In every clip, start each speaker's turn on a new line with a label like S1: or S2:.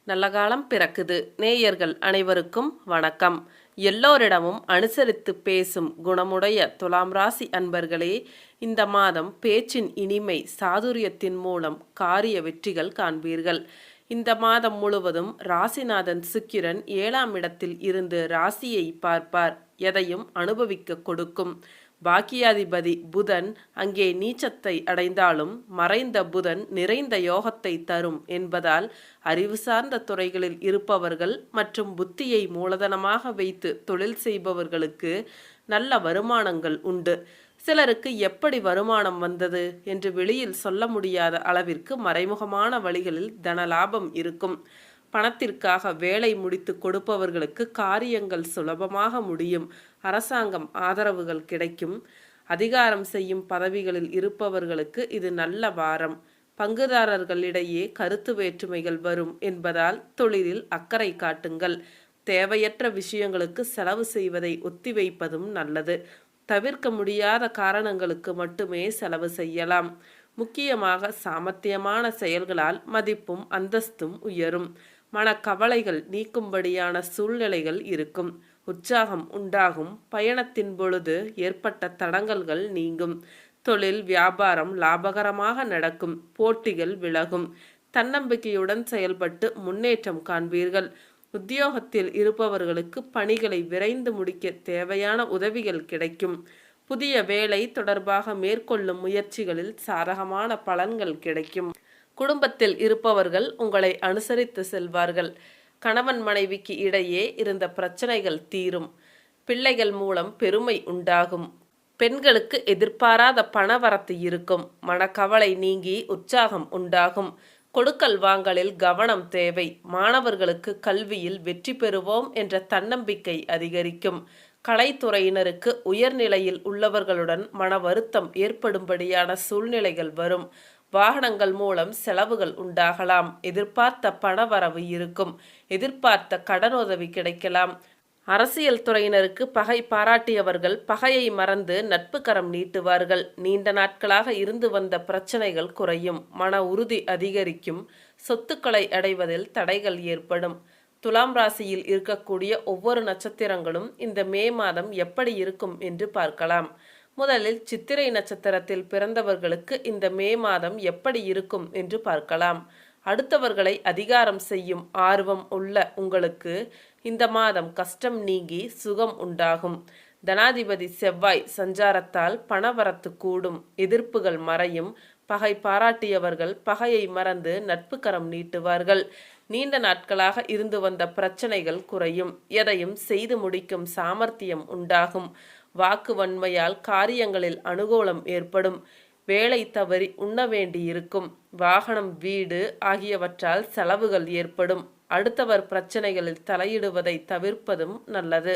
S1: நல்ல காலம் பிறக்குது. நேயர்கள் அனைவருக்கும் வணக்கம். எல்லோரிடமும் அனுசரித்து பேசும் குணமுடைய துலாம் ராசி அன்பர்களே, இந்த மாதம் பேச்சின் இனிமை சாதுரியத்தின் மூலம் காரிய வெற்றிகள் காண்பீர்கள். இந்த மாதம் முழுவதும் ராசிநாதன் சுக்கிரன் 7ஆம் இடத்தில் இருந்து ராசியை பார்ப்பார். எதையும் அனுபவிக்க கொடுக்கும். பாக்கியாதிபதி புதன் அங்கே நீச்சத்தை அடைந்தாலும் மறைந்த புதன் நிறைந்த யோகத்தை தரும் என்பதால் அறிவு சார்ந்த துறைகளில் இருப்பவர்கள் மற்றும் புத்தியை மூலதனமாக வைத்து தொழில் செய்பவர்களுக்கு நல்ல வருமானங்கள் உண்டு. சிலருக்கு எப்படி வருமானம் வந்தது என்று வெளியில் சொல்ல முடியாத அளவிற்கு மறைமுகமான வழிகளில் தனலாபம் இருக்கும். பணத்திற்காக வேலை முடித்து கொடுப்பவர்களுக்கு காரியங்கள் சுலபமாக முடியும். அரசாங்கம் ஆதரவுகள் கிடைக்கும். அதிகாரம் செய்யும் பதவிகளில் இருப்பவர்களுக்கு இது நல்ல வாரம். பங்குதாரர்களிடையே கருத்து வேற்றுமைகள் வரும் என்பதால் தொழிலில் அக்கறை காட்டுங்கள். தேவையற்ற விஷயங்களுக்கு செலவு செய்வதை ஒத்திவைப்பதும் நல்லது. தவிர்க்க முடியாத காரணங்களுக்கு மட்டுமே செலவு செய்யலாம். முக்கியமாக சாமர்த்தியமான செயல்களால் மதிப்பும் அந்தஸ்தும் உயரும். மனக்கவலைகள் நீக்கும்படியான சூழ்நிலைகள் இருக்கும். உற்சாகம் உண்டாகும். பயணத்தின் பொழுது ஏற்பட்ட தடங்கல்கள் நீங்கும். தொழில் வியாபாரம் லாபகரமாக நடக்கும். போட்டிகள் விலகும். தன்னம்பிக்கையுடன் செயல்பட்டு முன்னேற்றம் காண்பீர்கள். உத்தியோகத்தில் இருப்பவர்களுக்கு பணிகளை விரைந்து முடிக்க தேவையான உதவிகள் கிடைக்கும். புதிய வேலை தொடர்பாக மேற்கொள்ளும் முயற்சிகளில் சாதகமான பலன்கள் கிடைக்கும். குடும்பத்தில் இருப்பவர்கள் உங்களை அனுசரித்து செல்வார்கள். கணவன் மனைவிக்கு இடையே இருந்த பிரச்சனைகள் தீரும். பிள்ளைகள் மூலம் பெருமை உண்டாகும். பெண்களுக்கு எதிர்பாராத பணவரத்து இருக்கும். மனக்கவலை நீங்கி உற்சாகம் உண்டாகும். கொடுக்கல் வாங்கலில் கவனம் தேவை. மாணவர்களுக்கு கல்வியில் வெற்றி பெறுவோம் என்ற தன்னம்பிக்கை அதிகரிக்கும். கலைத்துறையினருக்கு உயர்நிலையில் உள்ளவர்களுடன் மன வருத்தம் ஏற்படும்படியான சூழ்நிலைகள் வரும். வாகனங்கள் மூலம் செலவுகள் உண்டாகலாம். எதிர்பார்த்த பணவரவு இருக்கும். எதிர்பார்த்த கடனுதவி கிடைக்கலாம். அரசியல் துறையினருக்கு பகை பாராட்டியவர்கள் பகையை மறந்து நட்பு கரம் நீட்டுவார்கள். நீண்ட நாட்களாக இருந்து வந்த பிரச்சனைகள் குறையும். மன உறுதி அதிகரிக்கும். சொத்துக்களை அடைவதில் தடைகள் ஏற்படும். துலாம் ராசியில் இருக்கக்கூடிய ஒவ்வொரு நட்சத்திரங்களும் இந்த மே மாதம் எப்படி இருக்கும் என்று பார்க்கலாம். முதலில் சித்திரை நட்சத்திரத்தில் பிறந்தவர்களுக்கு இந்த மே மாதம் எப்படி இருக்கும் என்று பார்க்கலாம். அடுத்தவர்களை அதிகாரம் செய்யும் ஆர்வம் உள்ள உங்களுக்கு இந்த மாதம் கஷ்டம் நீங்கி சுகம் உண்டாகும். தனாதிபதி செவ்வாய் சஞ்சாரத்தால் பணவரத்து கூடும். எதிர்ப்புகள் மறையும். பகை பாராட்டியவர்கள் பகையை மறந்து நட்பு கரம் நீட்டுவார்கள். நீண்ட நாட்களாக இருந்து வந்த பிரச்சனைகள் குறையும். எதையும் செய்து முடிக்கும் சாமர்த்தியம் உண்டாகும். வாக்கு வன்மையால் காரியங்களில் அனுகூலம் ஏற்படும். வேலை தவறி உண்ண வேண்டியிருக்கும். வாகனம் வீடு ஆகியவற்றால் செலவுகள் ஏற்படும். அடுத்தவர் பிரச்சனைகளில் தலையிடுவதை தவிர்ப்பதும் நல்லது.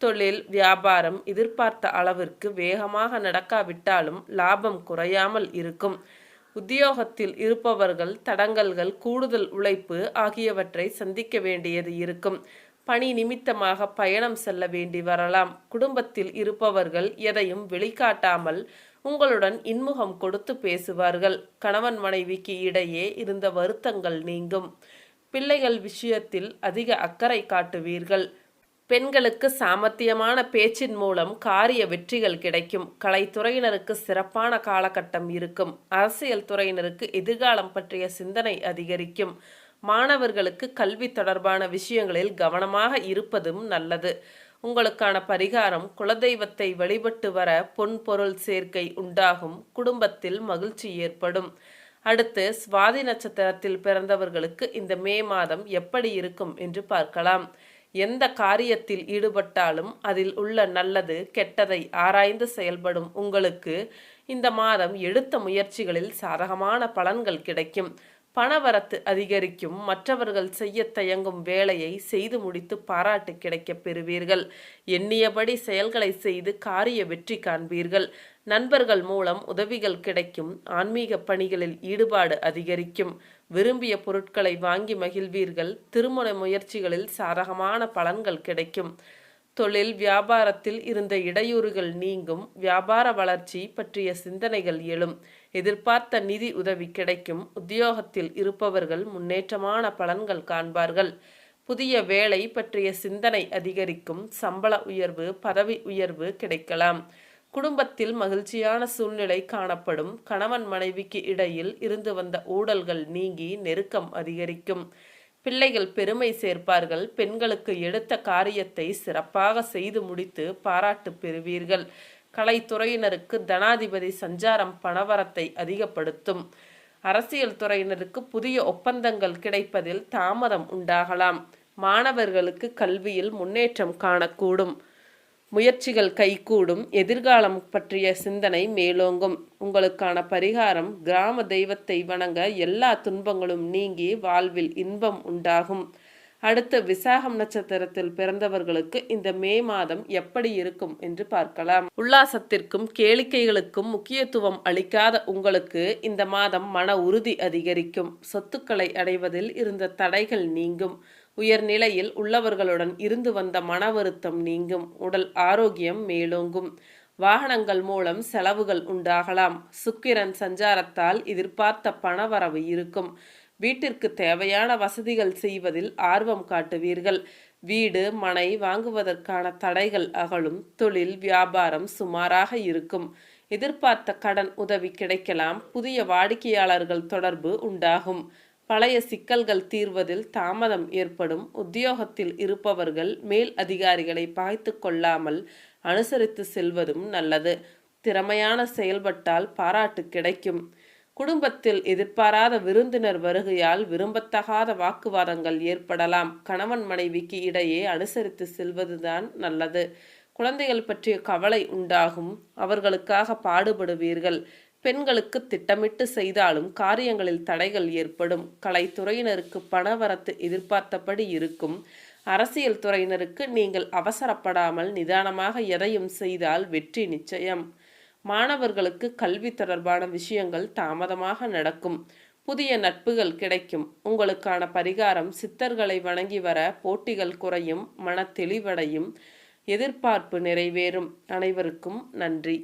S1: தொழில் வியாபாரம் எதிர்பார்த்த அளவிற்கு வேகமாக நடக்காவிட்டாலும் லாபம் குறையாமல் இருக்கும். உத்தியோகத்தில் இருப்பவர்கள் தடங்கல்கள் கூடுதல் உழைப்பு ஆகியவற்றை சந்திக்க வேண்டியது இருக்கும். பணி நிமித்தமாக பயணம் செல்ல வேண்டி வரலாம். குடும்பத்தில் இருப்பவர்கள் எதையும் வெளிக்காட்டாமல் உங்களுடன் இன்முகம் கொடுத்து பேசுவார்கள். கணவன் மனைவிக்கு இடையே இருந்த வருத்தங்கள் நீங்கும். பிள்ளைகள் விஷயத்தில் அதிக அக்கறை காட்டுவீர்கள். பெண்களுக்கு சாமர்த்தியமான பேச்சின் மூலம் காரிய வெற்றிகள் கிடைக்கும். கலைத்துறையினருக்கு சிறப்பான காலகட்டம் இருக்கும். அரசியல் துறையினருக்கு எதிர்காலம் பற்றிய சிந்தனை அதிகரிக்கும். மாணவர்களுக்கு கல்வி தொடர்பான விஷயங்களில் கவனமாக இருப்பதும் நல்லது. உங்களுக்கான பரிகாரம் குலதெய்வத்தை வழிபட்டு வர பொன் பொருள் சேர்க்கை உண்டாகும். குடும்பத்தில் மகிழ்ச்சி ஏற்படும். அடுத்து சுவாதி நட்சத்திரத்தில் பிறந்தவர்களுக்கு இந்த மே மாதம் எப்படி இருக்கும் என்று பார்க்கலாம். எந்த காரியத்தில் ஈடுபட்டாலும் அதில் உள்ள நல்லது கெட்டதை ஆராய்ந்து செயல்படும் உங்களுக்கு இந்த மாதம் எடுத்த முயற்சிகளில் சாதகமான பலன்கள் கிடைக்கும். பணவரத்து அதிகரிக்கும். மற்றவர்கள் செய்ய தயங்கும் வேலையை செய்து முடித்து பாராட்டு கிடைக்கப் பெறுவீர்கள். எண்ணியபடி செயல்களை செய்து காரிய வெற்றி காண்பீர்கள். நண்பர்கள் மூலம் உதவிகள் கிடைக்கும். ஆன்மீக பணிகளில் ஈடுபாடு அதிகரிக்கும். விரும்பிய பொருட்களை வாங்கி மகிழ்வீர்கள். திருமண முயற்சிகளில் சாதகமான பலன்கள் கிடைக்கும். தொழில் வியாபாரத்தில் இருந்த இடையூறுகள் நீங்கும். வியாபார வளர்ச்சி பற்றிய சிந்தனைகள் எழும். எதிர்பார்த்த நிதி உதவி கிடைக்கும். உத்தியோகத்தில் இருப்பவர்கள் முன்னேற்றமான பலன்கள் காண்பார்கள். புதிய வேலை பற்றிய சிந்தனை அதிகரிக்கும். சம்பள உயர்வு, பதவி உயர்வு கிடைக்கலாம். குடும்பத்தில் மகிழ்ச்சியான சூழ்நிலை காணப்படும். கணவன் மனைவிக்கு இடையில் இருந்து வந்த ஊடல்கள் நீங்கி நெருக்கம் அதிகரிக்கும். பிள்ளைகள் பெருமை சேர்ப்பார்கள். பெண்களுக்கு எடுத்த காரியத்தை சிறப்பாக செய்து முடித்து பாராட்டு பெறுவீர்கள். கலைத்துறையினருக்கு தனாதிபதி சஞ்சாரம் பணவரத்தை அதிகப்படுத்தும். அரசியல் துறையினருக்கு புதிய ஒப்பந்தங்கள் கிடைப்பதில் தாமதம் உண்டாகலாம். மாணவர்களுக்கு கல்வியில் முன்னேற்றம் காணக்கூடும். முயற்சிகள் கைகூடும். எதிர்காலம் பற்றிய சிந்தனை மேலோங்கும். உங்களுக்கான பரிகாரம்: கிராம தெய்வத்தை வணங்க எல்லா துன்பங்களும் நீங்கி வாழ்வில் இன்பம் உண்டாகும். அடுத்து விசாகம் நட்சத்திரத்தில் பிறந்தவர்களுக்கு இந்த மே மாதம் எப்படி இருக்கும் என்று பார்க்கலாம். உல்லாசத்திற்கும் கேளிக்கைகளுக்கும் முக்கியத்துவம் அளிக்காத உங்களுக்கு இந்த மாதம் மன உறுதி அதிகரிக்கும். சொத்துக்களை அடைவதில் இருந்த தடைகள் நீங்கும். உயர்நிலையில் உள்ளவர்களுடன் இருந்து வந்த மன வருத்தம் நீங்கும். உடல் ஆரோக்கியம் மேலோங்கும். வாகனங்கள் மூலம் செலவுகள் உண்டாகலாம். சுக்கிரன் சஞ்சாரத்தால் எதிர்பார்த்த பணவரவு இருக்கும். வீட்டிற்கு தேவையான வசதிகள் செய்வதில் ஆர்வம் காட்டுவீர்கள். வீடு மனை வாங்குவதற்கான தடைகள் அகலும். தொழில் வியாபாரம் சுமாராக இருக்கும். எதிர்பார்த்த கடன் உதவி கிடைக்கலாம். புதிய வாடிக்கையாளர்கள் தொடர்பு உண்டாகும். பழைய சிக்கல்கள் தீர்வதில் தாமதம் ஏற்படும். உத்தியோகத்தில் இருப்பவர்கள் மேல் அதிகாரிகளை பகைத்து கொள்ளாமல் அனுசரித்து செல்வதும் நல்லது. திறமையான செயல்பட்டால் பாராட்டு கிடைக்கும். குடும்பத்தில் எதிர்பாராத விருந்தினர் வருகையால் விரும்பத்தகாத வாக்குவாதங்கள் ஏற்படலாம். கணவன் மனைவிக்கு இடையே அனுசரித்து செல்வதுதான் நல்லது. குழந்தைகள் பற்றிய கவலை உண்டாகும். அவர்களுக்காக பாடுபடுவீர்கள். பெண்களுக்கு திட்டமிட்டு செய்தாலும் காரியங்களில் தடைகள் ஏற்படும். கலைத்துறையினருக்கு பணவரத்து எதிர்பார்த்தபடி இருக்கும். அரசியல் துறையினருக்கு நீங்கள் அவசரப்படாமல் நிதானமாக எதையும் செய்தால் வெற்றி நிச்சயம். மாணவர்களுக்கு கல்வி தொடர்பான விஷயங்கள் தாமதமாக நடக்கும். புதிய நட்புகள் கிடைக்கும். உங்களுக்கான பரிகாரம்: சித்தர்களை வணங்கி வர. போட்டிகள் குறையும். மன தெளிவடையும். எதிர்பார்ப்பு நிறைவேறும். அனைவருக்கும் நன்றி.